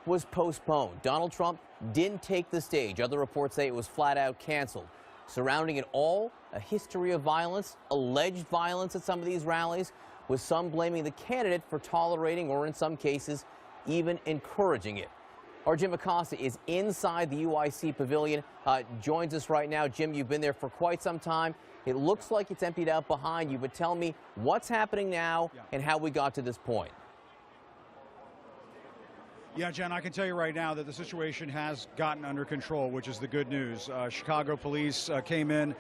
was postponed. Donald Trump didn't take the stage. Other reports say it was flat out canceled. Surrounding it all, a history of violence, alleged violence at some of these rallies, with some blaming the candidate for tolerating or, in some cases, even encouraging it. Our Jim Acosta is inside the UIC pavilion, joins us right now. Jim, you've been there for quite some time. It looks like it's emptied out behind you, but tell me what's happening now and how we got to this point. Yeah, Jen, I can tell you right now that the situation has gotten under control, which is the good news. Chicago police came in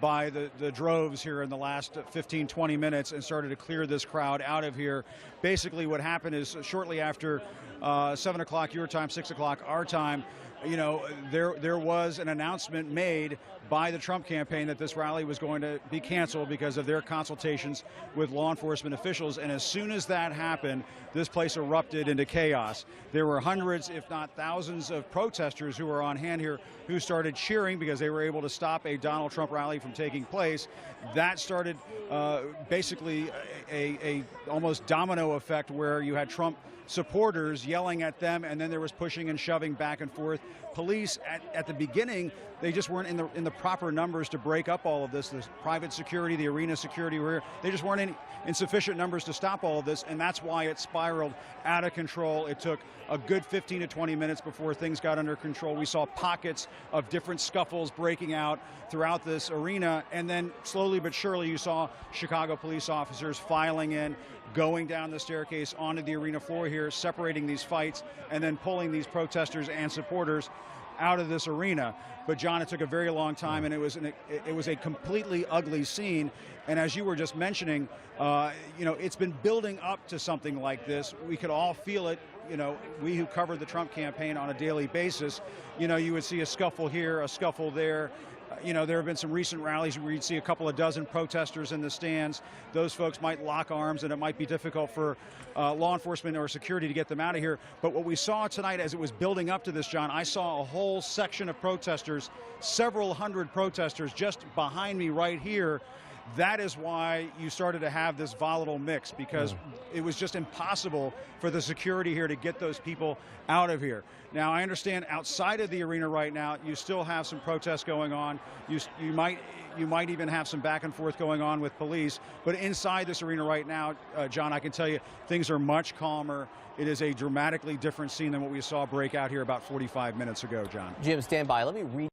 by the droves here in the last 15, 20 minutes and started to clear this crowd out of here. Basically, what happened is shortly after 7 o'clock your time, 6 o'clock our time, you know, there was an announcement made by the Trump campaign that this rally was going to be canceled because of their consultations with law enforcement officials. And as soon as that happened, this place erupted into chaos. There were hundreds, if not thousands, of protesters who were on hand here who started cheering because they were able to stop a Donald Trump rally from taking place. That started basically a almost domino effect where you had Trump supporters yelling at them, and then there was pushing and shoving back and forth. Police at the beginning, they just weren't in the proper numbers to break up all of this. The private security, the arena security were here. They just weren't in sufficient numbers to stop all of this, and that's why it spiraled out of control. It took a good 15 to 20 minutes before things got under control. We saw pockets of different scuffles breaking out throughout this arena, and then slowly but surely you saw Chicago police officers filing in, going down the staircase onto the arena floor here, separating these fights, and then pulling these protesters and supporters out of this arena. But John, it took a very long time, and it was a completely ugly scene. And as you were just mentioning, you know, it's been building up to something like this. We could all feel it. You know, we who covered the Trump campaign on a daily basis, you know, you would see a scuffle here, a scuffle there. You know, there have been some recent rallies where you'd see a couple of dozen protesters in the stands. Those folks might lock arms, and it might be difficult for law enforcement or security to get them out of here. But what we saw tonight as it was building up to this, John, I saw a whole section of protesters, several hundred protesters just behind me right here. That is why you started to have this volatile mix, because it was just impossible for the security here to get those people out of here. Now, I understand outside of the arena right now, you still have some protests going on. You might even have some back and forth going on with police. But inside this arena right now, John, I can tell you things are much calmer. It is a dramatically different scene than what we saw break out here about 45 minutes ago, John. Jim, stand by. Let me read